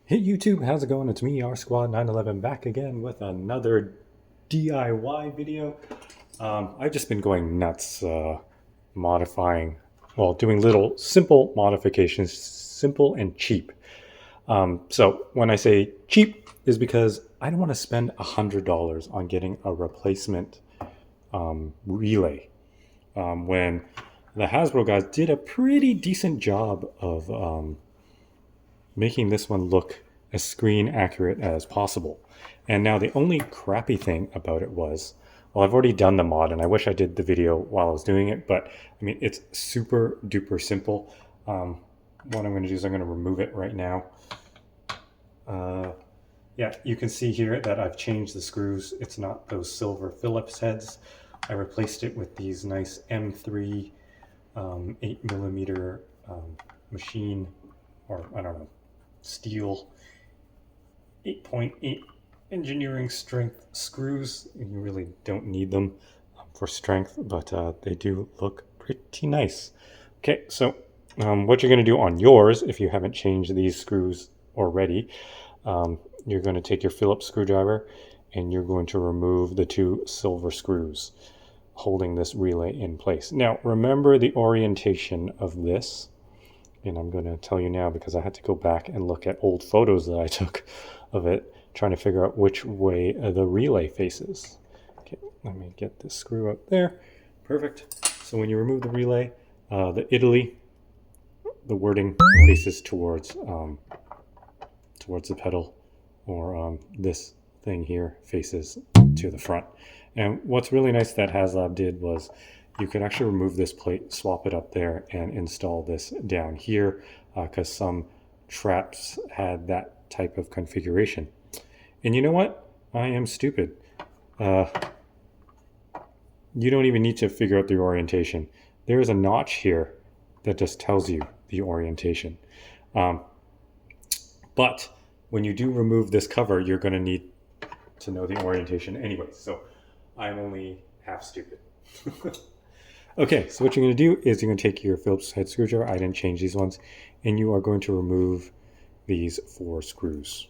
Hey YouTube, how's it going? It's me, R Squad 911, back again with another DIY video. I've just been going nuts modifying, well, doing little simple modifications, simple and cheap. So when I say cheap, is because I don't want to spend $100 on getting a replacement relay. When the Hasbro guys did a pretty decent job of making this one look as screen accurate as possible. And now the only crappy thing about it was, well, I've already done the mod and I wish I did the video while I was doing it, but I mean, it's super duper simple. What I'm going to do is I'm going to remove it right now. Yeah, you can see here that I've changed the screws. It's not those silver Phillips heads. I replaced it with these nice M3 8mm machine, or I don't know, steel 8.8 engineering strength screws. You really don't need them for strength, but they do look pretty nice. Okay, so what you're going to do on yours, if you haven't changed these screws already, you're going to take your Phillips screwdriver and you're going to remove the two silver screws holding this relay in place. Now remember the orientation of this, and I'm going to tell you now because I had to go back and look at old photos that I took of it, trying to figure out which way the relay faces. Okay, let me get this screw out there. Perfect. So when you remove the relay, the Italy, the wording faces towards the pedal, or this thing here faces to the front. And what's really nice that HASLAB did was you could actually remove this plate, swap it up there, and install this down here, because some traps had that type of configuration. And you know what? I am stupid. You don't even need to figure out the orientation. There is a notch here that just tells you the orientation. But when you do remove this cover, you're going to need to know the orientation anyway. So I'm only half stupid. Okay, so what you're going to do is you're going to take your Phillips head screwdriver. I didn't change these ones. And you are going to remove these 4 screws.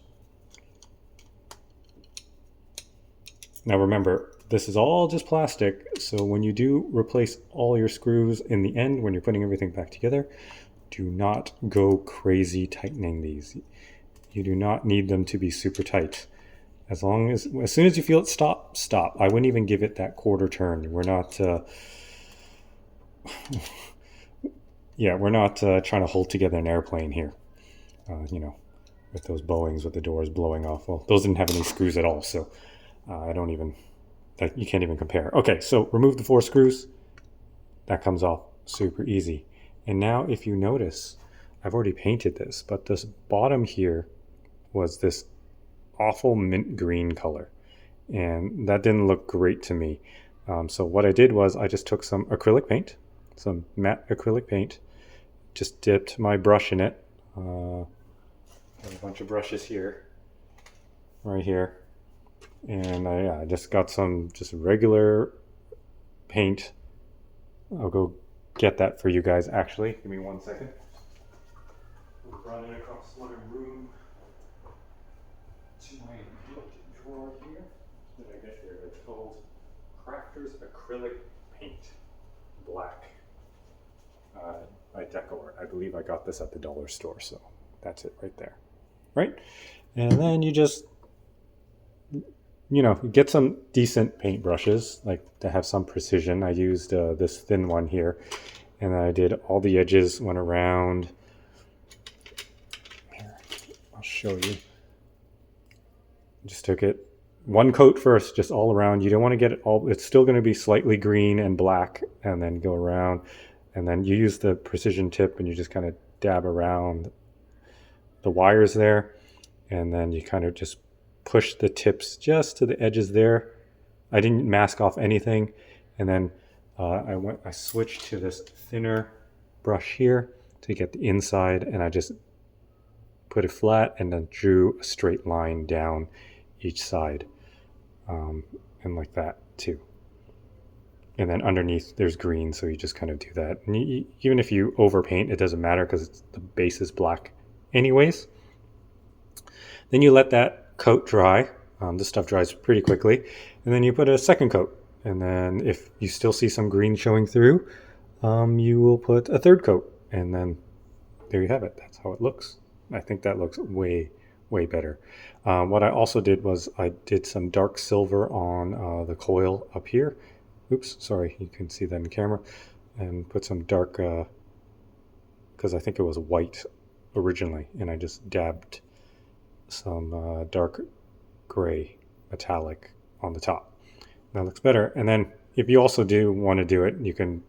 Now remember, this is all just plastic. So when you do replace all your screws in the end, when you're putting everything back together, do not go crazy tightening these. You do not need them to be super tight. As soon as you feel it stop, stop. I wouldn't even give it that quarter turn. We're not, we're not trying to hold together an airplane here. With those Boeings with the doors blowing off. Well, those didn't have any screws at all, so you can't even compare. Okay, so remove the 4 screws. That comes off super easy. And now if you notice, I've already painted this, but this bottom here was this awful mint green color, and that didn't look great to me. So what I did was I just took some acrylic paint, some matte acrylic paint, just dipped my brush in it. A bunch of brushes here, right here, and I just got some just regular paint. I'll go get that for you guys. Actually, give me 1 second. We're running across my room to my drawer here. What did I get here? It's called Crafters Acrylic Paint Black by Decor. I believe I got this at the dollar store, so that's it right there. Right? And then you just, get some decent paint brushes, like to have some precision. I used this thin one here, and then I did all the edges, went around. Here, I'll show you. Just took it 1 coat first, just all around. You don't want to get it all, it's still going to be slightly green and black, and then go around. And then you use the precision tip and you just kind of dab around the wires there. And then you kind of just push the tips just to the edges there. I didn't mask off anything. And then I switched to this thinner brush here to get the inside, and I just put it flat and then drew a straight line down each side, and like that too. And then underneath there's green, so you just kind of do that. And even if you overpaint, it doesn't matter because the base is black anyways. Then you let that coat dry. This stuff dries pretty quickly. And then you put a second coat. And then if you still see some green showing through, you will put a third coat. And then there you have it. That's how it looks. I think that looks way, way better. What I also did was I did some dark silver on the coil up here. Oops, sorry, you can see that in the camera. And put some dark, because I think it was white originally, and I just dabbed some dark gray metallic on the top. That looks better. And then if you also do want to do it, you can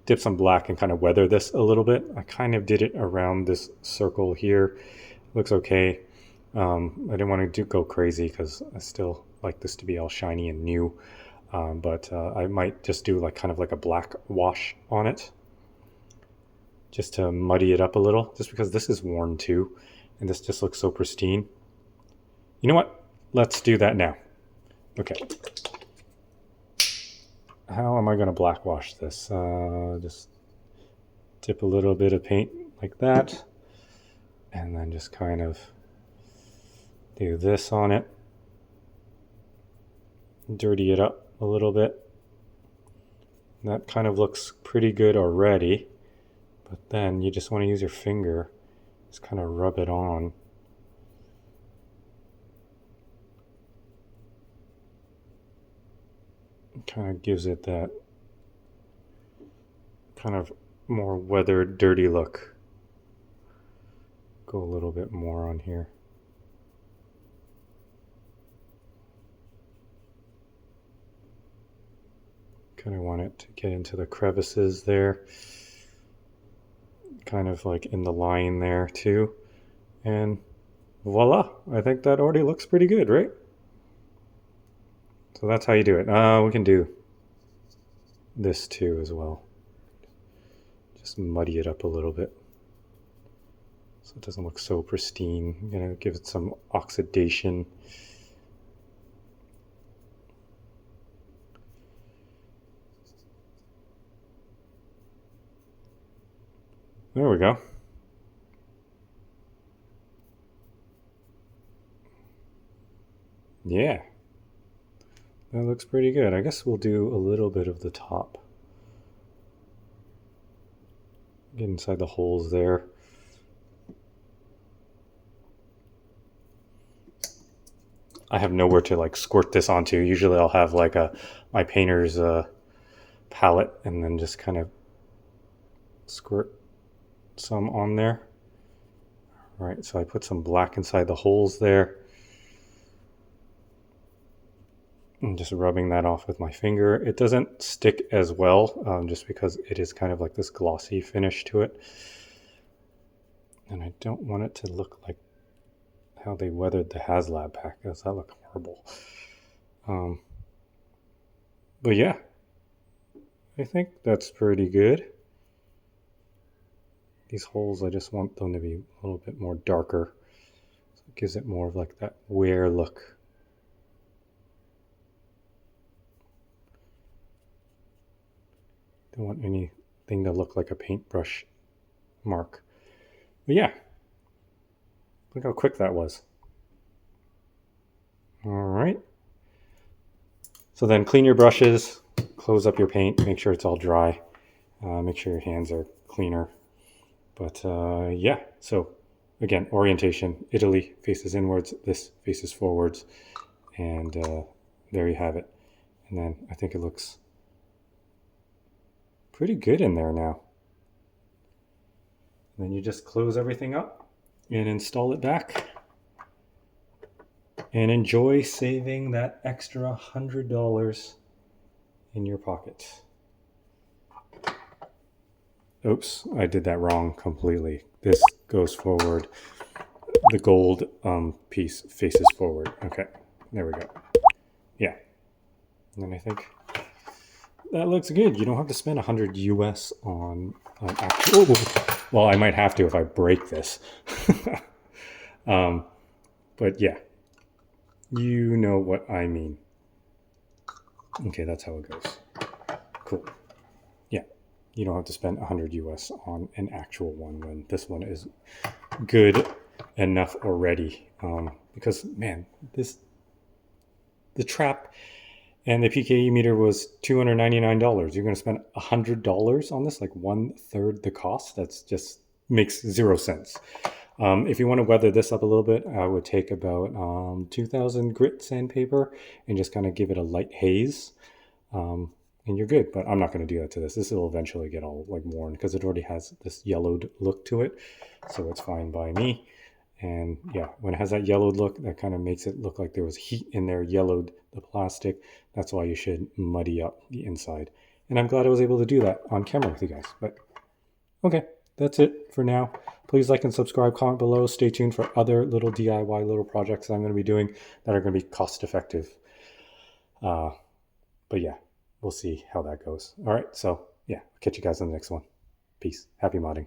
dip some black and kind of weather this a little bit. I kind of did it around this circle here. Looks okay. I didn't want to go crazy because I still like this to be all shiny and new. But I might just do like kind of like a black wash on it, just to muddy it up a little, just because this is worn too, and this just looks so pristine. You know what? Let's do that now. Okay. How am I going to black wash this? Just dip a little bit of paint like that, and then just kind of do this on it. Dirty it up a little bit. That kind of looks pretty good already, but then you just want to use your finger, just kind of rub it on. It kind of gives it that kind of more weathered, dirty look. Go a little bit more on here. Kind of want it to get into the crevices there, kind of like in the line there too, and voila, I think that already looks pretty good, right? So that's how you do it. We can do this too as well. Just muddy it up a little bit so it doesn't look so pristine. I'm gonna give it some oxidation. There we go. Yeah, that looks pretty good. I guess we'll do a little bit of the top. Get inside the holes there. I have nowhere to like squirt this onto. Usually I'll have like my painter's palette and then just kind of squirt some on there. All right, so I put some black inside the holes there. I'm just rubbing that off with my finger. It doesn't stick as well, just because it is kind of like this glossy finish to it. And I don't want it to look like how they weathered the HASLAB pack. Does that look horrible? But yeah, I think that's pretty good. These holes, I just want them to be a little bit more darker. So it gives it more of like that wear look. Don't want anything to look like a paintbrush mark. But yeah, look how quick that was. All right. So then clean your brushes, close up your paint, make sure it's all dry. Make sure your hands are cleaner. But yeah, so again, orientation, Italy faces inwards, this faces forwards, and there you have it. And then I think it looks pretty good in there now. And then you just close everything up and install it back and enjoy saving that extra $100 in your pocket. Oops, I did that wrong completely. This goes forward. The gold piece faces forward. Okay, there we go. Yeah, and then I think that looks good. You don't have to spend 100 US on actual. Well, I might have to if I break this. But yeah, you know what I mean. Okay, that's how it goes. Cool. Yeah, you don't have to spend 100 US on an actual one when this one is good enough already. because man, the trap and the PKE meter was $299. You're going to spend $100 on this, like 1/3 the cost. That's just makes zero sense. If you want to weather this up a little bit, I would take about 2000 grit sandpaper and just kind of give it a light haze. And you're good, but I'm not going to do that to this. This will eventually get all like worn because it already has this yellowed look to it. So it's fine by me. And yeah, when it has that yellowed look, that kind of makes it look like there was heat in there, yellowed the plastic. That's why you should muddy up the inside. And I'm glad I was able to do that on camera with you guys. But okay, that's it for now. Please like and subscribe, comment below. Stay tuned for other little DIY little projects that I'm going to be doing that are going to be cost effective. But yeah, we'll see how that goes. All right, so yeah, I'll catch you guys on the next one. Peace. Happy modding.